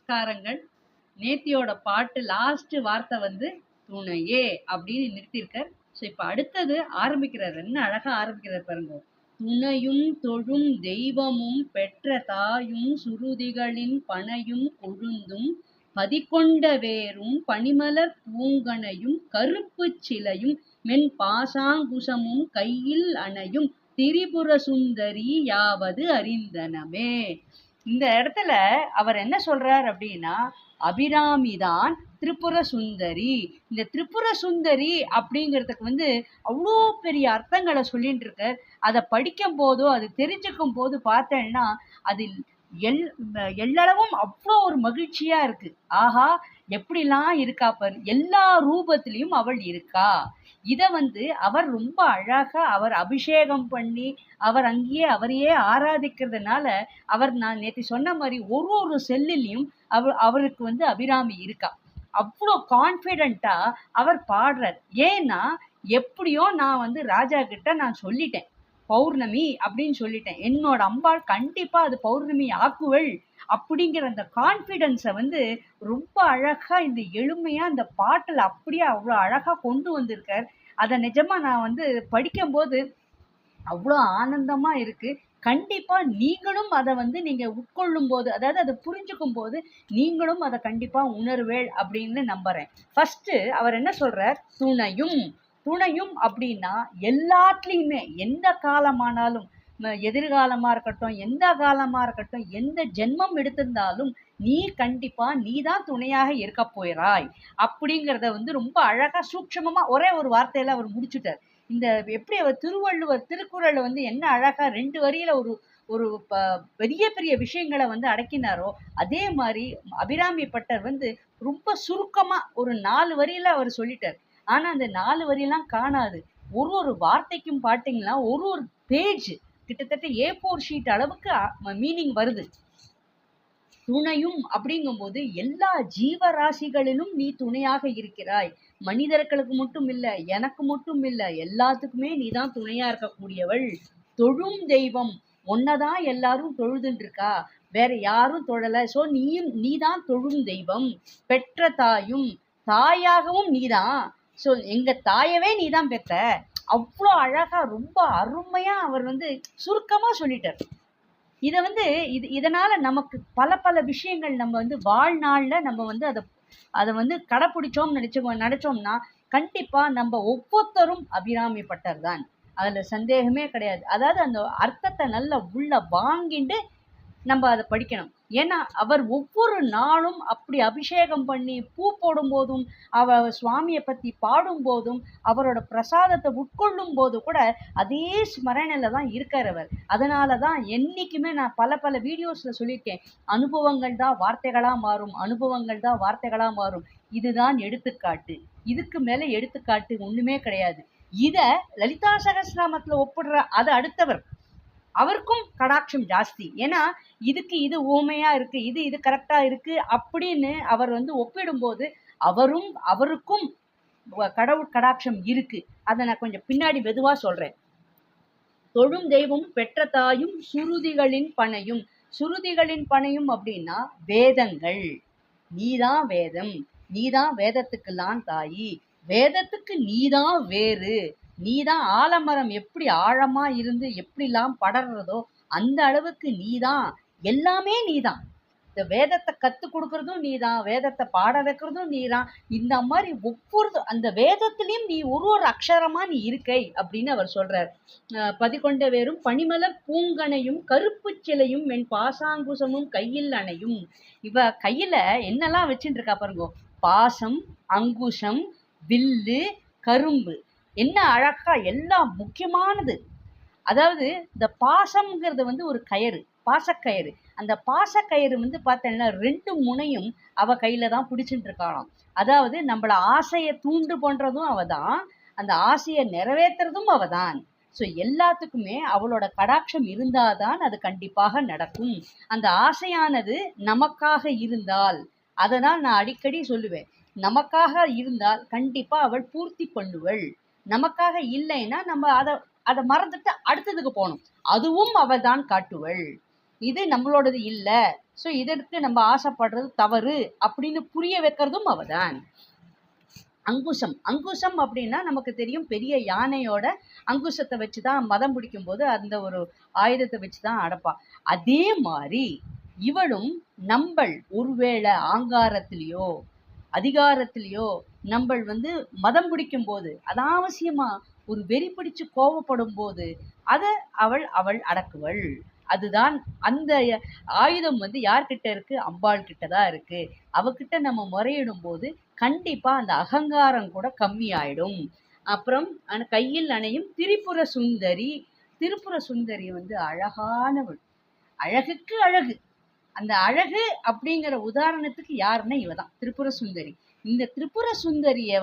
நமஸ்காரங்கள். நேத்தியோட பாட்டு லாஸ்ட் வார்த்தை வந்து துணையே அப்படின்னு நிறுத்தியிருக்கார். ஸோ இப்போ அடுத்தது ஆரம்பிக்கிறார். என்ன அழகா ஆரம்பிக்கிறார் பாருங்க. துணையும் தொழும் தெய்வமும் பெற்ற தாயும் சுருதிகளின் பனையும் கொழுந்தும் பதிகொண்ட வேரும் பனிமலர் பூங்கனையும் கருப்பு சிலையும் மென் பாசாங்குசமும் கையில் அணையும் திரிபுர சுந்தரி யாவது அறிந்தனமே. இந்த இடத்துல அவர் என்ன சொல்றார் அப்படின்னா, அபிராமிதான் திரிபுர சுந்தரி. இந்த திரிபுர சுந்தரி அப்படிங்கிறதுக்கு வந்து அவ்வளோ பெரிய அர்த்தங்களை சொல்லிட்டு இருக்க. அதை படிக்கும் போதோ அது தெரிஞ்சுக்கும் போது பார்த்தேன்னா அதில் எல்லளவும் அவ்வளோ ஒரு மகிழ்ச்சியா இருக்கு. ஆஹா, எப்படிலாம் இருக்கா பாரு, எல்லா ரூபத்திலையும் அவள் இருக்கா. இதை வந்து அவர் ரொம்ப அழகா அவர் அபிஷேகம் பண்ணி அவர் அங்கேயே அவரையே ஆராதிக்கிறதுனால அவர், நான் நேற்று சொன்ன மாதிரி ஒரு ஒரு செல்லிலையும் அவருக்கு வந்து அபிராமி இருக்கா. அவ்வளோ கான்ஃபிடென்ட்டா அவர் பாடுறார். ஏன்னா எப்படியோ நான் வந்து ராஜா கிட்ட நான் சொல்லிட்டேன், பௌர்ணமி அப்படின்னு சொல்லிட்டேன், என்னோட அம்பாள் கண்டிப்பா அது பௌர்ணமி ஆக்குவள் அப்படிங்கிற அந்த கான்ஃபிடென்ஸை வந்து ரொம்ப அழகா இந்த எளிமையா இந்த பாட்டில் அப்படியே அவ்வளோ அழகா கொண்டு வந்திருக்கார். அதை நிஜமா நான் வந்து படிக்கும்போது அவ்வளோ ஆனந்தமா இருக்கு. கண்டிப்பா நீங்களும் அதை வந்து நீங்க உட்கொள்ளும் போது, அதாவது அதை புரிஞ்சுக்கும் போது நீங்களும் அதை கண்டிப்பா உணர்வேள் அப்படின்னு நம்புறேன். ஃபர்ஸ்ட் அவர் என்ன சொல்றார், துணையும். துணையும் அப்படின்னா எல்லாத்துலேயுமே எந்த காலமானாலும், எதிர்காலமா இருக்கட்டும் எந்த காலமா இருக்கட்டும் எந்த ஜென்மம் எடுத்திருந்தாலும் நீ கண்டிப்பா நீ தான் துணையாக இருக்க போயிறாய் அப்படிங்கிறத வந்து ரொம்ப அழகா சூட்சமமா ஒரே ஒரு வார்த்தையில அவர் முடிச்சுட்டார். இந்த எப்படி அவர் திருவள்ளுவர் திருக்குறள் வந்து என்ன அழகா 2 வரியில ஒரு ஒரு பெரிய பெரிய விஷயங்களை வந்து அடக்கினாரோ அதே மாதிரி அபிராமி பட்டர் வந்து ரொம்ப சுருக்கமா ஒரு 4 வரியில அவர் சொல்லிட்டார். ஆனா அந்த 4 வரியெல்லாம் காணாது. ஒரு ஒரு வார்த்தைக்கும் பாத்தீங்கன்னா ஒரு ஒரு பேஜ் கிட்டத்தட்ட A4 ஷீட் அளவுக்கு மீனிங் வருது. துணையும் அப்படிங்கும்போது எல்லா ஜீவராசிகளிலும் நீ துணையாக இருக்கிறாய். மனிதர்களுக்கு மட்டும் இல்ல, எனக்கு மட்டும் இல்ல, எல்லாத்துக்குமே நீ தான் துணையா இருக்கக்கூடியவள். தொழும் தெய்வம், ஒன்னதான் எல்லாரும் தொழுதுன்னு இருக்கா, வேற யாரும் தொழல. ஸோ நீதான் தொழும் தெய்வம். பெற்ற தாயும், தாயாகவும் நீதான். ஸோ எங்க தாயவே நீதான் பெற்ற. அவ்வளோ அழகா ரொம்ப அருமையா அவர் வந்து சுருக்கமா சொல்லிட்டார். இதை வந்து இதனால நமக்கு பல பல விஷயங்கள் நம்ம வந்து வாழ்நாள்ல நம்ம வந்து அதை வந்து கடைப்பிடிச்சோம் நினைச்சோம்னா கண்டிப்பா நம்ம ஒவ்வொருத்தரும் அபிராமி பட்டர் தான், அதுல சந்தேகமே கிடையாது. அதாவது அந்த அர்த்தத்தை நல்லா உள்ள வாங்கிட்டு நம்ம அதை படிக்கணும். ஏன்னா அவர் ஒவ்வொரு நாளும் அப்படி அபிஷேகம் பண்ணி பூ போடும் போதும் அவர் சுவாமியை பத்தி பாடும் போதும் அவரோட பிரசாதத்தை உட்கொள்ளும் போது கூட அதே ஸ்மரணையில தான் இருக்கார் அவர். அதனால தான் என்னைக்குமே நான் பல பல வீடியோஸ்ல சொல்லியிருக்கேன், அனுபவங்கள் தான் வார்த்தைகளா மாறும், அனுபவங்கள் தான் வார்த்தைகளா மாறும். இதுதான் எடுத்துக்காட்டு, இதுக்கு மேல எடுத்துக்காட்டு ஒண்ணுமே கிடையாது. இத லலிதா சகஸ்ரநாமத்துல ஒப்பிடுற அது அடுத்தவர், அவருக்கும் கடாட்சம் ஜாஸ்தி. ஏன்னா இதுக்கு இது ஊமையா இருக்கு, இது கரெக்டா இருக்கு அப்படின்னு அவர் வந்து ஒப்பிடும்போது அவருக்கும் கடவுள் கடாட்சம் இருக்கு. அதை நான் கொஞ்சம் பின்னாடி மெதுவா சொல்றேன். தொழும் தெய்வம் பெற்ற தாயும் சுருதிகளின் பனையும். சுருதிகளின் பனையும் அப்படின்னா வேதங்கள். நீதான் வேதம், நீதான் வேதத்துக்கெல்லாம் தாயி, வேதத்துக்கு நீதான் வேறு, நீதான் ஆலமரம் எப்படி ஆழமா இருந்து எப்படிலாம் படர்றதோ அந்த அளவுக்கு நீதான், எல்லாமே நீதான். இந்த வேதத்தை கற்றுக் கொடுக்கறதும் நீதான், வேதத்தை பாட வைக்கிறதும் நீதான். இந்த மாதிரி ஒவ்வொரு அந்த வேதத்திலையும் நீ ஒரு ஒரு அக்ஷரமா நீ இருக்கை அப்படின்னு அவர் சொல்றார். பதிகொண்ட வேரும் பனிமலர் பூங்கனையும் கருப்பு சிலையும் என் பாசாங்குசமும் கையில் அணையும். இவ கையில என்னெல்லாம் வச்சுட்டு இருக்கா பாருங்க, பாசம், அங்குசம், வில்லு, கரும்பு, என்ன அழகா எல்லாம் முக்கியமானது. அதாவது இந்த பாசம்ங்கிறது வந்து ஒரு கயிறு, பாசக்கயிறு. அந்த பாசக்கயிறு வந்து பார்த்தீங்கன்னா 2 முனையும் அவ கையில தான் பிடிச்சிட்டு இருக்காளாம். அதாவது நம்மள ஆசையை தூண்டு பண்றதும் அவதான், அந்த ஆசையை நிறைவேற்றுறதும் அவதான். ஸோ எல்லாத்துக்குமே அவளோட கடாட்சம் இருந்தாதான் அது கண்டிப்பாக நடக்கும். அந்த ஆசையானது நமக்காக இருந்தால், அதை தான் நான் அடிக்கடி சொல்லுவேன், நமக்காக இருந்தால் கண்டிப்பா அவள் பூர்த்தி பண்ணுவள். நமக்காக இல்லைன்னா நம்ம அதை மறந்துட்டு அடுத்ததுக்கு போகணும், அதுவும் அவள் தான் காட்டுவள். இது நம்மளோடது இல்லை, ஸோ இதற்கு நம்ம ஆசைப்படுறது தவறு அப்படின்னு புரிய வைக்கிறதும் அவதான். அங்குசம், அங்குசம் அப்படின்னா நமக்கு தெரியும், பெரிய யானையோட அங்குசத்தை வச்சு தான் மதம் பிடிக்கும் போது அந்த ஒரு ஆயுதத்தை வச்சு தான் அடப்பா. அதே மாதிரி இவளும் நம்பள் ஒருவேளை ஆங்காரத்திலேயோ அதிகாரத்திலேயோ நம்பள் மதம் பிடிக்கும் போது, அனாவசியமா ஒரு வெறி பிடிச்சு கோவப்படும் போது அதை அவள் அடக்குவள். அதுதான் அந்த ஆயுதம் யார்கிட்ட இருக்கு? அம்பாள் கிட்ட தான் இருக்கு. அவகிட்ட நம்ம முறையிடும் போது கண்டிப்பா அந்த அகங்காரம் கூட கம்மி ஆயிடும். அப்புறம் கையில் அணையும் திரிபுர சுந்தரி. திரிபுர சுந்தரி அழகானவள், அழகுக்கு அழகு. அந்த அழகு அப்படிங்கிற உதாரணத்துக்கு யாருன்னா இவதான் திரிபுர சுந்தரி. இந்த திரிபுர சுந்தரிய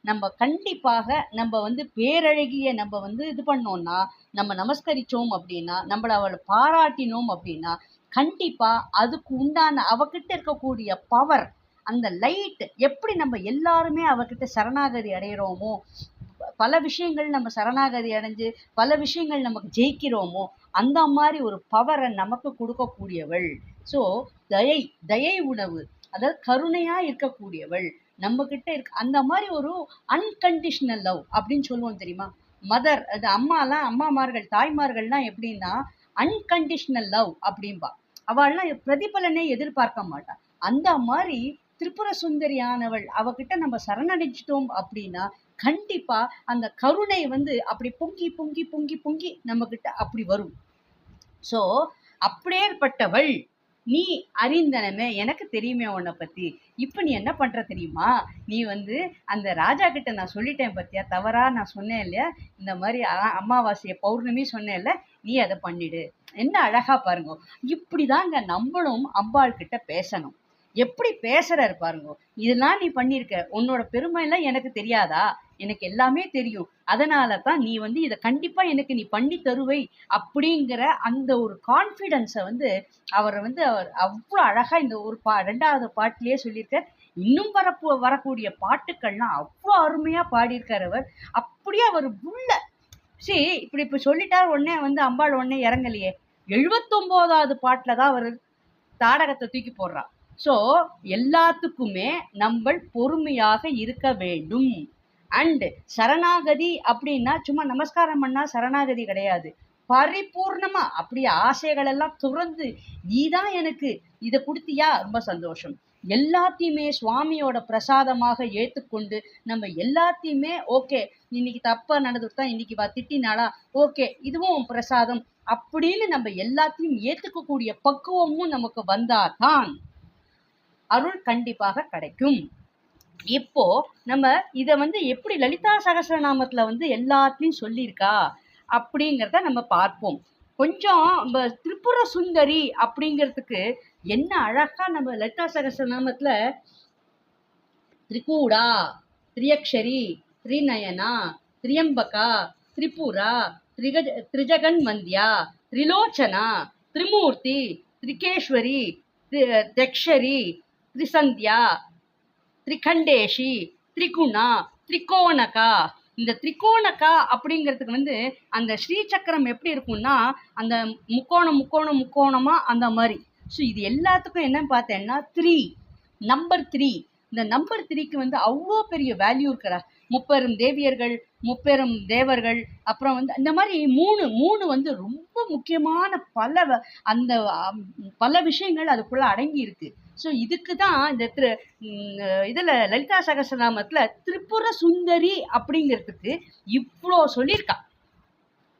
நம்ம கண்டிப்பாக நம்ம பேரழகிய நம்ம இது பண்ணோம்னா, நம்ம நமஸ்கரிச்சோம் அப்படின்னா, நம்மள அவளை பாராட்டினோம் அப்படின்னா, கண்டிப்பா அதுக்கு உண்டான அவகிட்ட இருக்கக்கூடிய பவர், அந்த லைட், எப்படி நம்ம எல்லாருமே அவகிட்ட சரணாகதி அடைகிறோமோ, பல விஷயங்கள் நம்ம சரணாகதி அடைஞ்சு பல விஷயங்கள் நமக்கு ஜெயிக்கிறோமோ, அந்த மாதிரி ஒரு பவரை நமக்கு கொடுக்கக்கூடியவள். ஸோ தயை உணவு, அதாவது கருணையா இருக்கக்கூடியவள் நம்ம கிட்ட இருக்கு. அந்த மாதிரி ஒரு அன்கண்டிஷனல் லவ் அப்படின்னு சொல்லுவோம் தெரியுமா? மதர், அது அம்மாமார்கள் தாய்மார்கள்லாம் எப்படின்னா அன்கண்டிஷனல் லவ் அப்படின்பா. அவள்லாம் பிரதிபலனை எதிர்பார்க்க மாட்டா. அந்த மாதிரி திரிபுர சுந்தரியானவள் அவகிட்ட நம்ம சரணடைச்சிட்டோம் அப்படின்னா கண்டிப்பா அந்த கருணை அப்படி பொங்கி பொங்கி பொங்கி பொங்கி நம்ம கிட்ட அப்படி வரும். ஸோ அப்படியேற்பட்டவள் நீ அறிந்தனமே, எனக்கு தெரியுமே உன்னை பத்தி. இப்ப நீ என்ன பண்ற தெரியுமா? நீ அந்த ராஜா கிட்ட நான் சொல்லிட்டேன் பத்தியா, தவறா நான் சொன்னேன் இல்லையா, இந்த மாதிரி அமாவாசைய பௌர்ணமி சொன்னேன் இல்ல, நீ அதை பண்ணிடு. என்ன அழகா பாருங்க. இப்படிதாங்க நம்மளும் அம்பாள் கிட்ட பேசணும். எப்படி பேசுறாரு பாருங்க. இதெல்லாம் நீ பண்ணிருக்க, உன்னோட பெருமை எல்லாம் எனக்கு தெரியாதா? எனக்கு எல்லாமே தெரியும். அதனால தான் நீ இதை கண்டிப்பா எனக்கு நீ பண்ணி தருவை அப்படிங்கிற அந்த ஒரு கான்ஃபிடன்ஸை அவர் அவர் அவ்வளோ அழகா இந்த ஒரு 2வது பாட்டிலேயே சொல்லியிருக்க. இன்னும் வரக்கூடிய பாட்டுக்கள்லாம் அவ்வளோ அருமையா பாடியிருக்கார் அவர். அப்படியே அவர் உள்ள இப்படி சொல்லிட்டார். உடனே அம்பாள் உடனே இறங்கலையே. 79வது பாட்டுல தான் அவர் தாடகத்தை தூக்கி போடுறார். ஸோ எல்லாத்துக்குமே நம்ம பொறுமையாக இருக்க வேண்டும். அண்ட் சரணாகதி அப்படின்னா சும்மா நமஸ்காரம் பண்ணா சரணாகதி கிடையாது. பரிபூர்ணமா அப்படியே ஆசைகள் எல்லாம் துறந்து, நீதான் எனக்கு இதை கொடுத்தியா, ரொம்ப சந்தோஷம், எல்லாத்தையுமே சுவாமியோட பிரசாதமாக ஏற்றுக்கொண்டு நம்ம எல்லாத்தையுமே ஓகே, இன்னைக்கு தப்பா நடந்துட்டா இன்னைக்கு திட்டினாளா, ஓகே இதுவும் பிரசாதம் அப்படின்னு நம்ம எல்லாத்தையும் ஏத்துக்கக்கூடிய பக்குவமும் நமக்கு வந்தாதான் அருள் கண்டிப்பாக கிடைக்கும். இப்போ நம்ம இதை எப்படி லலிதா சகஸ்ரநாமத்துல எல்லாத்தையும் சொல்லியிருக்கா அப்படிங்கிறத நம்ம பார்ப்போம். கொஞ்சம் திரிபுர சுந்தரி அப்படிங்கிறதுக்கு என்ன அழகா நம்ம லலிதா சகஸ்ரநாமத்துல திரிகூடா, திரியக்ஷரி, திரிநயனா, திரியம்பகா, திரிபுரா, திரிஜகன் வந்தியா, திரிலோச்சனா, திரிமூர்த்தி, திரிகேஸ்வரி, தக்ஷரி, திரிசந்தியா, திரிகண்டேஷி, திரிகுணா, திரிகோணகா. இந்த திரிகோணகா அப்படிங்கிறதுக்கு அந்த ஸ்ரீசக்கரம் எப்படி இருக்கும்னா அந்த முக்கோணமா அந்த மாதிரி. ஸோ இது எல்லாத்துக்கும் என்னன்னு பார்த்தேன்னா நம்பர் 3. இந்த நம்பர் 3க்கு அவ்வளோ பெரிய வேல்யூ இருக்கிறா. முப்பெரும் தேவியர்கள், முப்பெரும் தேவர்கள், அப்புறம் இந்த மாதிரி மூணு ரொம்ப முக்கியமான பல விஷயங்கள் அதுக்குள்ள அடங்கி இருக்கு. ஸோ இதுக்கு தான் இந்த இதில் லலிதா சகஸ்ரநாமத்தில் திரிபுர சுந்தரி அப்படிங்கிறதுக்கு இவ்வளோ சொல்லியிருக்கா.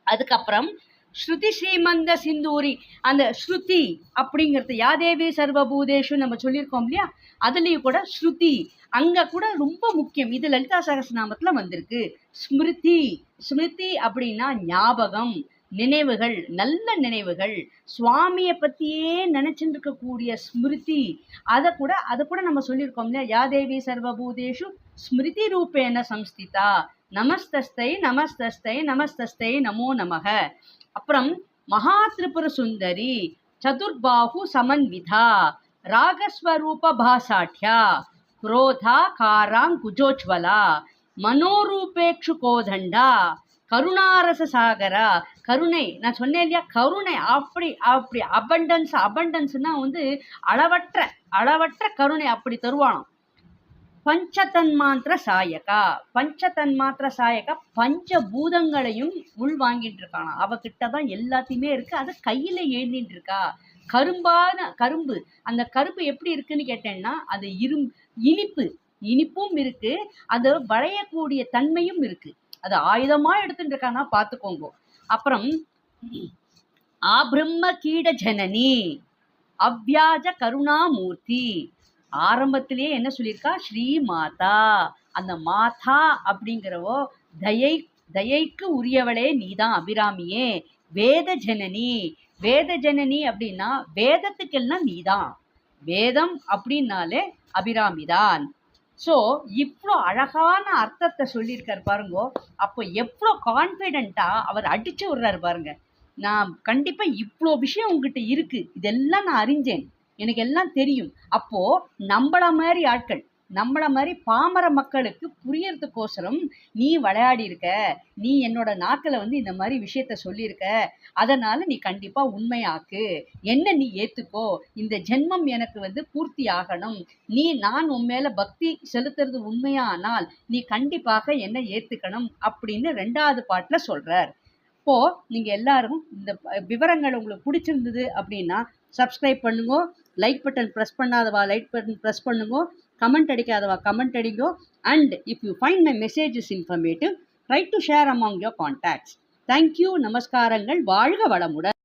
அதுக்கப்புறம் ஸ்ருதி ஸ்ரீமந்த சிந்தூரி, அந்த ஸ்ருதி அப்படிங்கிறது யாதேவி சர்வபூதேஷு நம்ம சொல்லியிருக்கோம் இல்லையா, அதுலேயும் கூட ஸ்ருதி அங்கே கூட ரொம்ப முக்கியம். இது லலிதா சகஸ்ரநாமத்தில் வந்திருக்கு. ஸ்மிருதி அப்படின்னா ஞாபகம், நினைவுகள், நல்ல நினைவுகள், சுவாமியை பற்றியே நினைச்சுட்டு இருக்கக்கூடிய ஸ்மிருதி. அதை கூட நம்ம சொல்லியிருக்கோம் இல்லையா, யாதேவி சர்வபூதேஷு ஸ்மிருதி ரூபேன சம்ஸ்திதா, நமஸ்தஸ்தை நமஸ்தஸ்தை நமஸ்தஸ்தை நமோ நமக. அப்புறம் மகா திரிபுர சுந்தரி, சதுர்பாஹு சமன்விதா, ராகஸ்வரூப பாசாட்யா, குரோதா காராங்குஜோஜ்வலா, மனோரூபேக்ஷு கோதண்டா, கருணாரச சாகரா, கருணை நான் சொன்னேன் இல்லையா, கருணை அப்படி அப்படி அபண்டன்ஸ்னா வந்து அளவற்ற கருணை அப்படி தருவானாம். பஞ்சதன்மாத்திர சாயகா பஞ்சபூதங்களையும் உள் வாங்கிட்டு இருக்கானா. அவகிட்ட தான் எல்லாத்தையுமே இருக்கு, அதை கையில எழுந்திட்டு இருக்கா. கரும்பு, அந்த கரும்பு எப்படி இருக்குன்னு கேட்டேன்னா, அது இனிப்பும் இருக்கு, அது வளையக்கூடிய தன்மையும் இருக்கு. அது ஆயுதமா எடுத்துட்டு இருக்கானா பார்த்துக்கோங்க. அப்புறம் ஆபிரம்ம கீட ஜனனி அவ்வியாஜ கருணாமூர்த்தி. ஆரம்பத்திலேயே என்ன சொல்லியிருக்கா, ஸ்ரீ மாதா. அந்த மாதா அப்படிங்கிறவோ தயைக்கு உரியவளே நீதான் அபிராமியே. வேத ஜனனி அப்படின்னா வேதத்துக்கெல்லாம் நீதான். வேதம் அப்படின்னாலே அபிராமிதான். ஸோ இவ்வளோ அழகான அர்த்தத்தை சொல்லியிருக்காரு பாருங்கோ. அப்போ எவ்வளோ கான்ஃபிடென்ட்டா அவர் அடிச்சு விடுறாரு பாருங்க. நான் கண்டிப்பா இவ்வளோ விஷயம் உங்ககிட்ட இருக்கு, இதெல்லாம் நான் அறிஞ்சேன், எனக்கு எல்லாம் தெரியும். அப்போ நம்மள மாதிரி பாமர மக்களுக்கு புரியறதுக்கோசரம் நீ விளையாடி இருக்க, நீ என்னோட நாக்கில் வந்து இந்த மாதிரி விஷயத்த சொல்லியிருக்க, அதனால நீ கண்டிப்பா உண்மையாக்கு, என்ன நீ ஏத்துக்கோ, இந்த ஜென்மம் எனக்கு வந்து பூர்த்தி ஆகணும், நான் உன் மேல பக்தி செலுத்துறது உண்மையானால் நீ கண்டிப்பாக என்ன ஏத்துக்கணும் அப்படின்னு 2வது பாட்டுல சொல்றார். இப்போ நீங்க எல்லாரும் இந்த விவரங்கள் உங்களுக்கு பிடிச்சிருந்தது அப்படின்னா சப்ஸ்கிரைப் பண்ணுங்க, லைக் பட்டன் ப்ரெஸ் பண்ணாதவா லைக் பட்டன் ப்ரெஸ் பண்ணுங்க, கமெண்ட் அடிக்காதவா கமெண்ட் அடிங்கோ. And if you find my message is informative, try to share among your contacts. Thank you, நமஸ்காரங்கள், வாழ்க வளமுடன்.